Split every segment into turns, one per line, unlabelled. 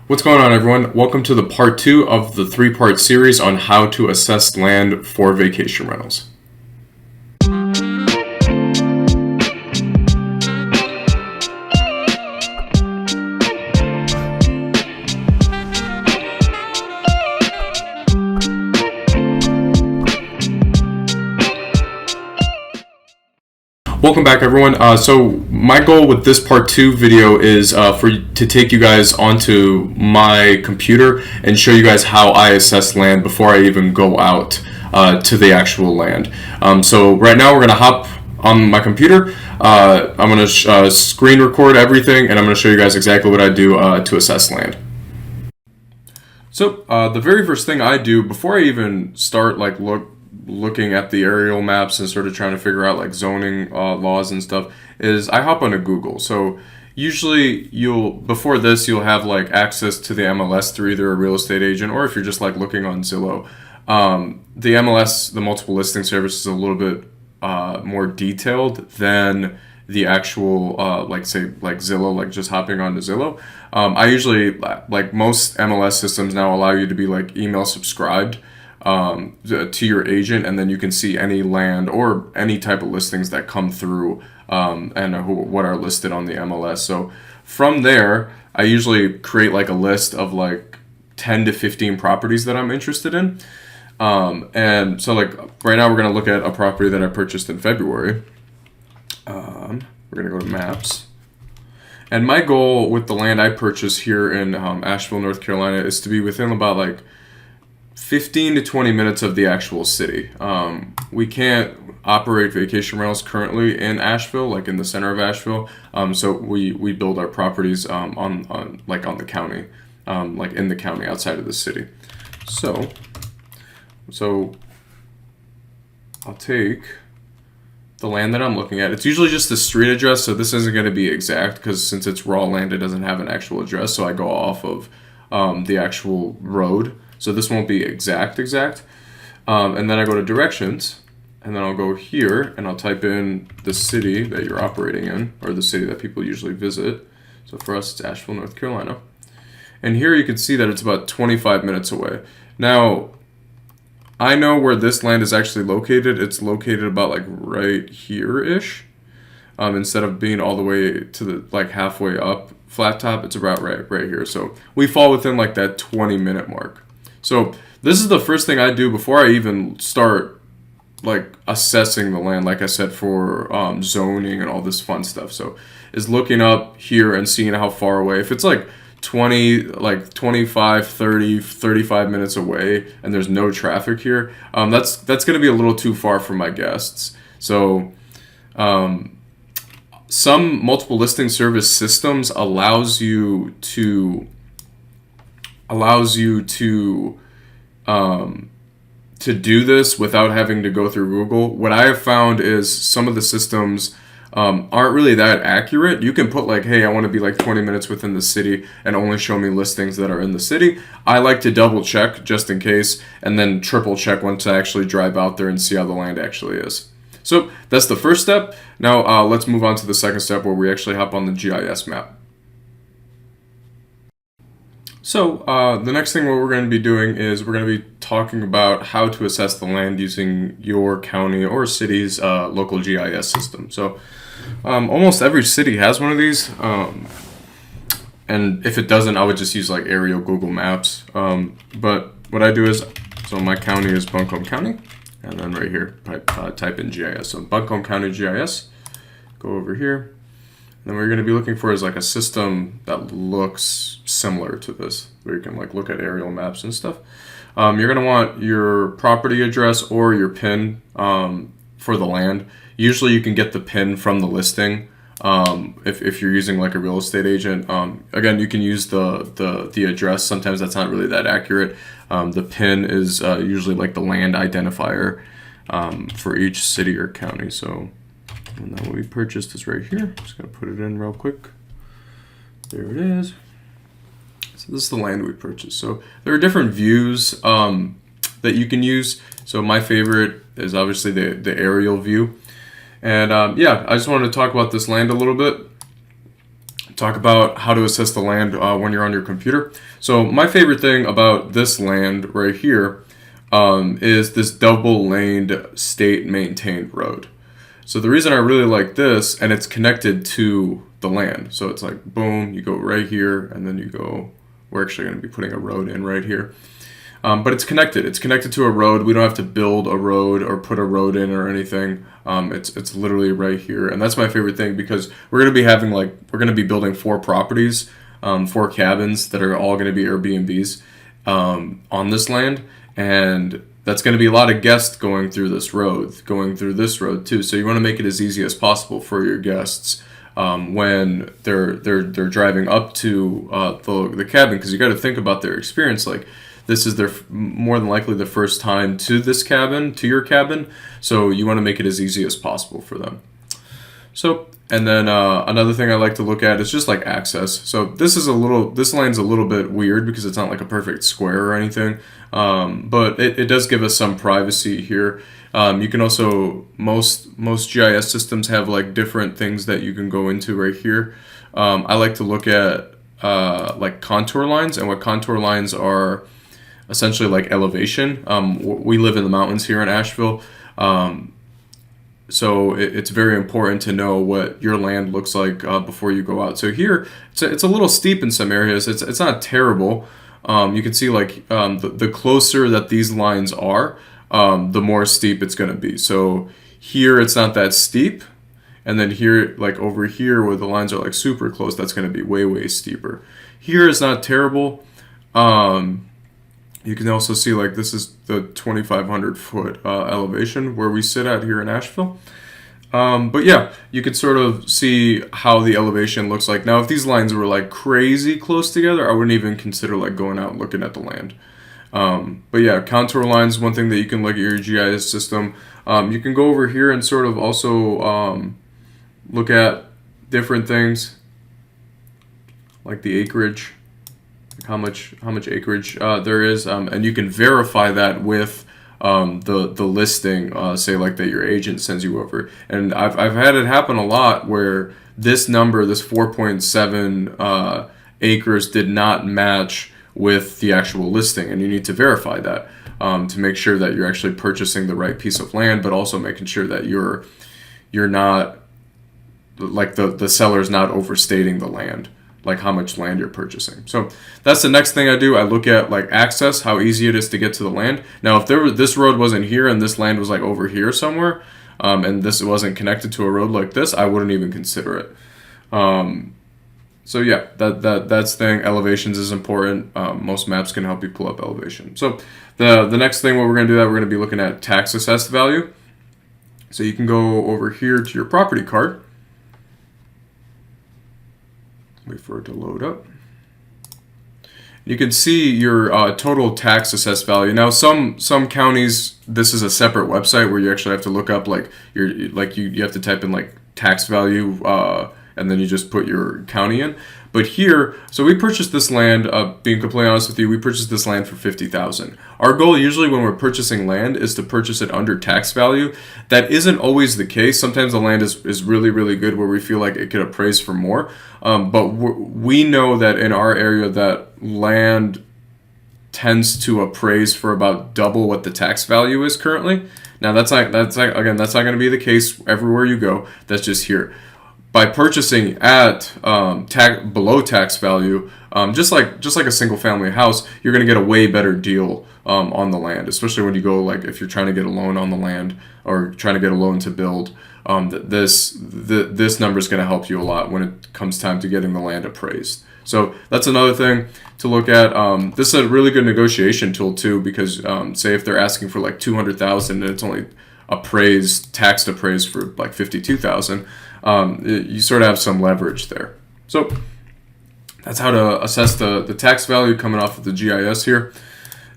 What's going on, everyone? Welcome to the part 2 of the 3-part series on how to assess land for vacation rentals. Welcome back, everyone. So my goal with this part 2 video is to take you guys onto my computer and show you guys how I assess land before I even go out to the actual land. So right now we're going to hop on my computer. I'm going to screen record everything, and I'm going to show you guys exactly what I do to assess land. So the very first thing I do before I even start looking at the aerial maps and sort of trying to figure out like zoning laws and stuff is I hop onto Google. So usually before this you'll have like access to the MLS through either a real estate agent, or if you're just like looking on Zillow. The MLS, the multiple listing service, is a little bit more detailed than the actual like Zillow, like just hopping onto Zillow. I usually, like most MLS systems now, allow you to be like email subscribed to your agent, and then you can see any land or any type of listings that come through what are listed on the MLS. So from there, I usually create like a list of like 10 to 15 properties that I'm interested in. And so like right now we're going to look at a property that I purchased in February. We're going to go to maps. And my goal with the land I purchased here in Asheville, North Carolina, is to be within about like 15 to 20 minutes of the actual city. We can't operate vacation rentals currently in Asheville, like in the center of Asheville. So we build our properties on the county, like in the county outside of the city. So I'll take the land that I'm looking at. It's usually just the street address, so this isn't going to be exact because since it's raw land, it doesn't have an actual address. So I go off of the actual road. So this won't be exact. And then I go to directions, and then I'll go here and I'll type in the city that you're operating in, or the city that people usually visit. So for us, it's Asheville, North Carolina. And here you can see that it's about 25 minutes away. Now, I know where this land is actually located. It's located about like right here-ish. Instead of being all the way to the like halfway up flat top, it's about right here. So we fall within like that 20-minute mark. So this is the first thing I do before I even start like assessing the land, like I said, for zoning and all this fun stuff. So is looking up here and seeing how far away. If it's like 25, 30, 35 minutes away and there's no traffic here, that's going to be a little too far for my guests. So some multiple listing service systems allows you to do this without having to go through Google. What I have found is some of the systems aren't really that accurate. You can put like, hey, I want to be like 20 minutes within the city and only show me listings that are in the city. I like to double check just in case, and then triple check once I actually drive out there and see how the land actually is. So that's the first step. Now let's move on to the second step, where we actually hop on the GIS map. So the next thing what we're going to be doing is we're going to be talking about how to assess the land using your county or city's local GIS system. So almost every city has one of these, and if it doesn't, I would just use like aerial Google Maps. But what I do is, so my county is Buncombe County, and then right here type in GIS. So Buncombe County GIS, go over here. And what we're going to be looking for is like a system that looks similar to this, where you can like look at aerial maps and stuff. You're going to want your property address or your PIN for the land. Usually you can get the PIN from the listing if you're using like a real estate agent. Again, you can use the address. Sometimes that's not really that accurate. The PIN is usually like the land identifier for each city or county. So, and then what we purchased is right here. Just gonna put it in real quick. There it is. So this is the land we purchased. So there are different views that you can use. So my favorite is obviously the aerial view. And yeah, I just wanted to talk about this land a little bit talk about how to assess the land when you're on your computer. So my favorite thing about this land right here is this double laned state maintained road. So the reason I really like this, and it's connected to the land. So it's like, boom, you go right here, and then you go, we're actually going to be putting a road in right here. But it's connected. It's connected to a road. We don't have to build a road or put a road in or anything. It's literally right here, and that's my favorite thing because we're gonna be having we're gonna be building 4 properties, 4 cabins that are all gonna be Airbnbs on this land, and that's gonna be a lot of guests going through this road too. So you want to make it as easy as possible for your guests when they're driving up to the cabin, because you got to think about their experience. Like, this is their more than likely the first time to your cabin, so you want to make it as easy as possible for them. So, and then another thing I like to look at is just like access. So this line's a little bit weird because it's not like a perfect square or anything, but it does give us some privacy here. You can also, most GIS systems have like different things that you can go into right here. I like to look at like contour lines, and what contour lines are essentially like elevation. We live in the mountains here in Asheville, so it's very important to know what your land looks like before you go out. So here, it's a little steep in some areas. It's not terrible. You can see like the closer that these lines are, the more steep it's going to be. So here it's not that steep, and then here, like over here where the lines are like super close, that's going to be way steeper. Here is not terrible. You can also see like this is the 2,500 foot elevation where we sit at here in Asheville. But yeah, you could sort of see how the elevation looks like. Now, if these lines were like crazy close together, I wouldn't even consider like going out and looking at the land. But yeah, contour lines, one thing that you can look at your GIS system. You can go over here and sort of also look at different things like the acreage. How much acreage there is, and you can verify that with the listing, say like that your agent sends you over. And I've had it happen a lot where this number, this 4.7 acres, did not match with the actual listing, and you need to verify that to make sure that you're actually purchasing the right piece of land, but also making sure that you're not like the seller's not overstating the land, like how much land you're purchasing. So that's the next thing I do. I look at like access, how easy it is to get to the land. Now, if this road wasn't here and this land was like over here somewhere, and this wasn't connected to a road like this, I wouldn't even consider it. So yeah, that's the thing. Elevations is important. Most maps can help you pull up elevation. So the next thing, what we're gonna do, we're gonna be looking at tax assessed value. So you can go over here to your property card. Wait for it to load up. You can see your total tax assessed value. Now, some counties, this is a separate website where you actually have to look up like you have to type in like tax value, and then you just put your county in. But here, so we purchased this land. Being completely honest with you, we purchased this land for $50,000. Our goal usually when we're purchasing land is to purchase it under tax value. That isn't always the case. Sometimes the land is really good where we feel like it could appraise for more. But we know that in our area that land tends to appraise for about double what the tax value is currently. Now that's not going to be the case everywhere you go. That's just here. By purchasing at below tax value, just like a single family house, you're going to get a way better deal on the land, especially when you go like if you're trying to get a loan on the land or trying to get a loan to build. This number is going to help you a lot when it comes time to getting the land appraised. So that's another thing to look at. This is a really good negotiation tool too, because say if they're asking for like $200,000 and it's only taxed appraised for like $52,000. You sort of have some leverage there. So that's how to assess the tax value coming off of the GIS here.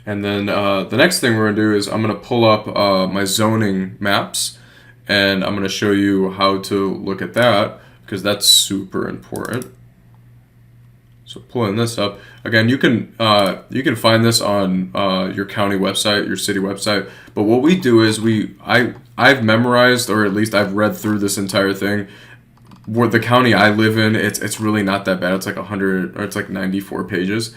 And then the next thing we're going to do is I'm going to pull up my zoning maps, and I'm going to show you how to look at that because that's super important. So pulling this up again, you can find this on your county website, your city website. But what we do is I've memorized, or at least I've read through this entire thing. where the county I live in, it's really not that bad. It's like 100, or it's like 94 pages.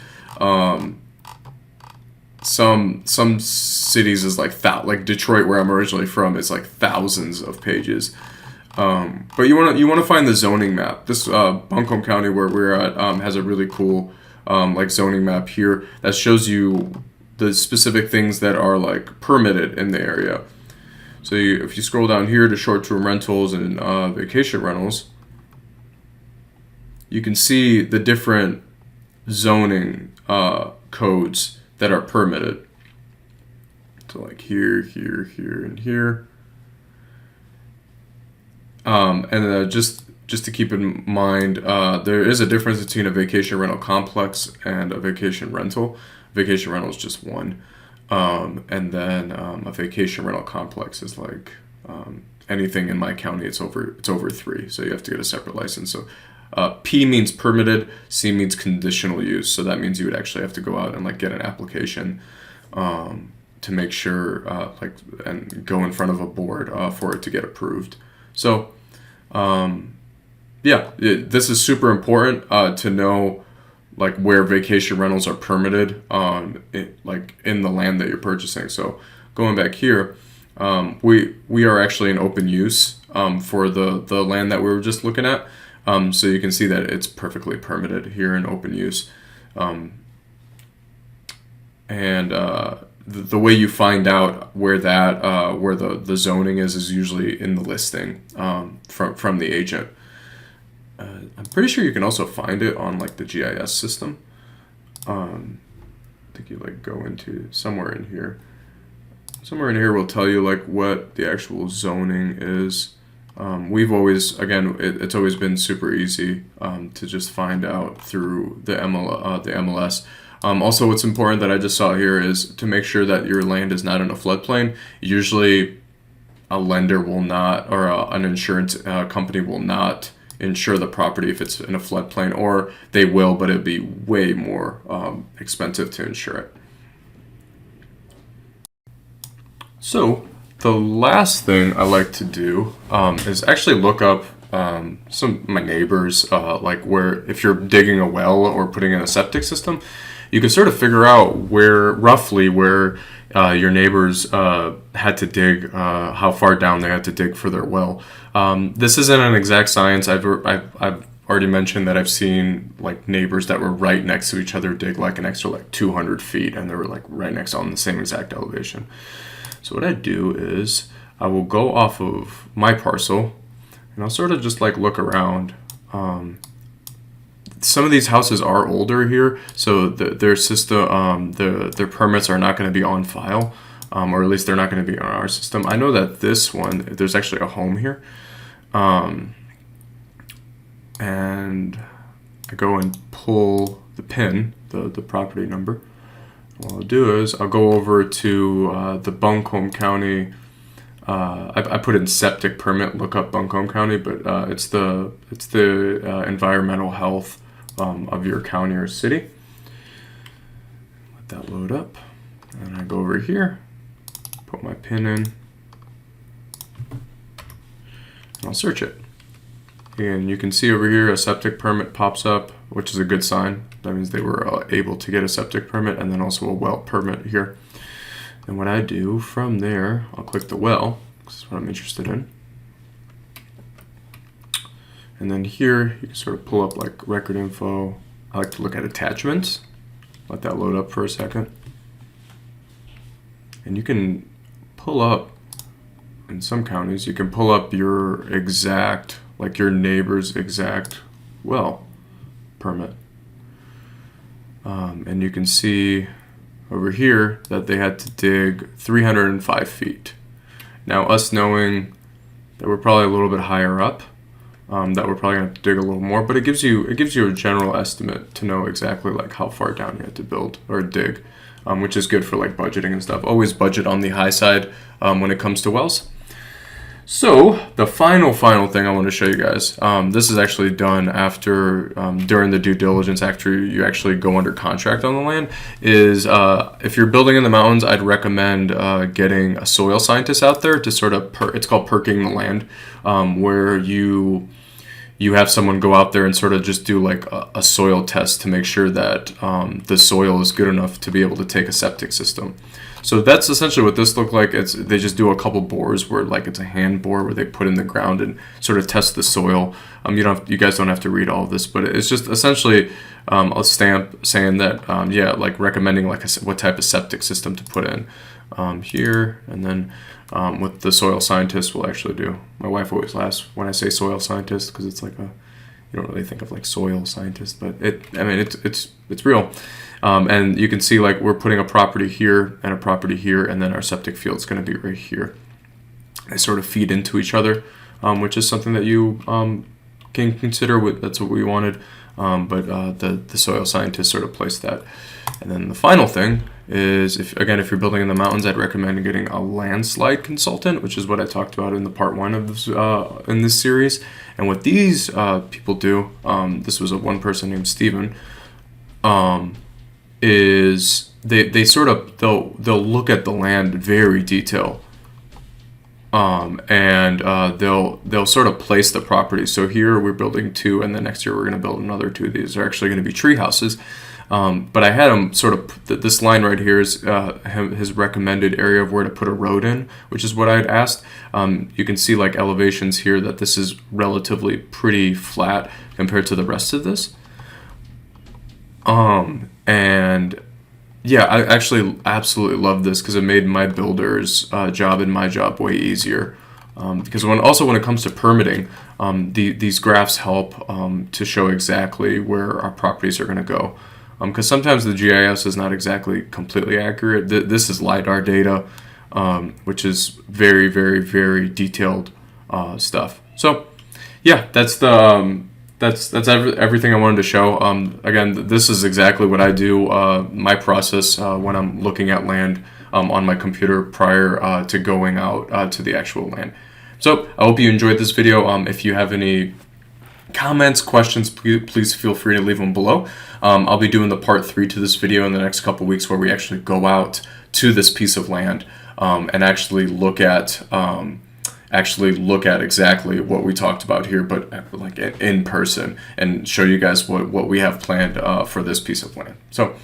Some cities is like Detroit, where I'm originally from, is like thousands of pages. But you want to find the zoning map. This Buncombe County, where we're at, has a really cool like zoning map here that shows you the specific things that are like permitted in the area. So if you scroll down here to short-term rentals and vacation rentals, you can see the different zoning codes that are permitted. So like here, here, here, and here. And just to keep in mind, there is a difference between a vacation rental complex and a vacation rental. Vacation rental is just one. And then a vacation rental complex is like anything in my county. It's over 3, so you have to get a separate license. So P means permitted, C means conditional use. So that means you would actually have to go out and like get an application to make sure and go in front of a board for it to get approved. So this is super important to know like where vacation rentals are permitted like in the land that you're purchasing. So going back here, we are actually in open use for the land that we were just looking at. So you can see that it's perfectly permitted here in open use. The way you find out where that where the zoning is usually in the listing from the agent. I'm pretty sure you can also find it on like the GIS system. I think you like go into somewhere in here. Somewhere in here will tell you like what the actual zoning is. We've always, again, it's always been super easy to just find out through the MLS. Also, what's important that I just saw here is to make sure that your land is not in a floodplain. Usually, a lender will not, or an insurance company will not insure the property if it's in a floodplain, or they will, but it'd be way more expensive to insure it. So the last thing I like to do is actually look up some of my neighbors, like where if you're digging a well or putting in a septic system, you can sort of figure out roughly where your neighbors had to dig, how far down they had to dig for their well. This isn't an exact science. I've already mentioned that I've seen like neighbors that were right next to each other dig like an extra like 200 feet, and they were like right next on the same exact elevation. So what I do is I will go off of my parcel, and I'll sort of just like look around. Some of these houses are older here, so their system, their permits are not going to be on file, or at least they're not going to be on our system. I know that this one, there's actually a home here, and I go and pull the PIN, the property number. What I'll do is I'll go over to the Buncombe County. I put in septic permit, look up Buncombe County, but it's the environmental health of your county or city. Let that load up, and I go over here, put my PIN in, and I'll search it. And you can see over here a septic permit pops up, which is a good sign. That means they were able to get a septic permit, and then also a well permit here. And what I do from there, I'll click the well, because that's what I'm interested in. And then here, you can sort of pull up like record info. I like to look at attachments. Let that load up for a second. And you can pull up, in some counties, you can pull up your exact, like your neighbor's exact well permit. And you can see over here that they had to dig 305 feet. Now, us knowing that we're probably a little bit higher up, that we're probably gonna have to dig a little more, but it gives you a general estimate to know exactly like how far down you have to build or dig, which is good for like budgeting and stuff. Always budget on the high side when it comes to wells. So the final thing I want to show you guys, this is actually done after, during the due diligence, after you actually go under contract on the land, is if you're building in the mountains, I'd recommend getting a soil scientist out there to sort of, it's called perking the land, where you you have someone go out there and sort of just do like a soil test to make sure that the soil is good enough to be able to take a septic system. So that's essentially what this looked like. They just do a couple bores where like it's a hand bore where they put in the ground and sort of test the soil. You guys don't have to read all of this, but it's just essentially a stamp saying that like recommending like what type of septic system to put in here, and then what the soil scientist will actually do. My wife always laughs when I say soil scientist because it's like you don't really think of like soil scientist, but it's real. And you can see like we're putting a property here and a property here, and then our septic field's going to be right here. They sort of feed into each other, which is something that you can consider. That's what we wanted, but the soil scientists sort of placed that. And then the final thing is, if you're building in the mountains, I'd recommend getting a landslide consultant, which is what I talked about in the part 1 of this in this series. And what these people do, this was one person named Steven, is they sort of they'll look at the land very detailed, and they'll sort of place the property. So here we're building 2, and then next year we're going to build another 2. These are actually going to be tree houses. But I had him sort of, this line right here is his recommended area of where to put a road in, which is what I had asked. You can see like elevations here that this is relatively pretty flat compared to the rest of this. And yeah, I actually absolutely love this because it made my builder's job and my job way easier. Because when it comes to permitting, these graphs help to show exactly where our properties are going to go. Because sometimes the GIS is not exactly completely accurate. This is LiDAR data, which is very, very, very detailed stuff. So yeah, that's everything I wanted to show. Again, this is exactly what I do, my process when I'm looking at land on my computer prior to going out to the actual land. So I hope you enjoyed this video. If you have any comments, questions, please feel free to leave them below. I'll be doing the part 3 to this video in the next couple weeks, where we actually go out to this piece of land and actually look at exactly what we talked about here, but like in person, and show you guys what we have planned for this piece of land. So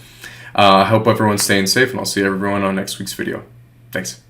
I hope everyone's staying safe, and I'll see everyone on next week's video. Thanks.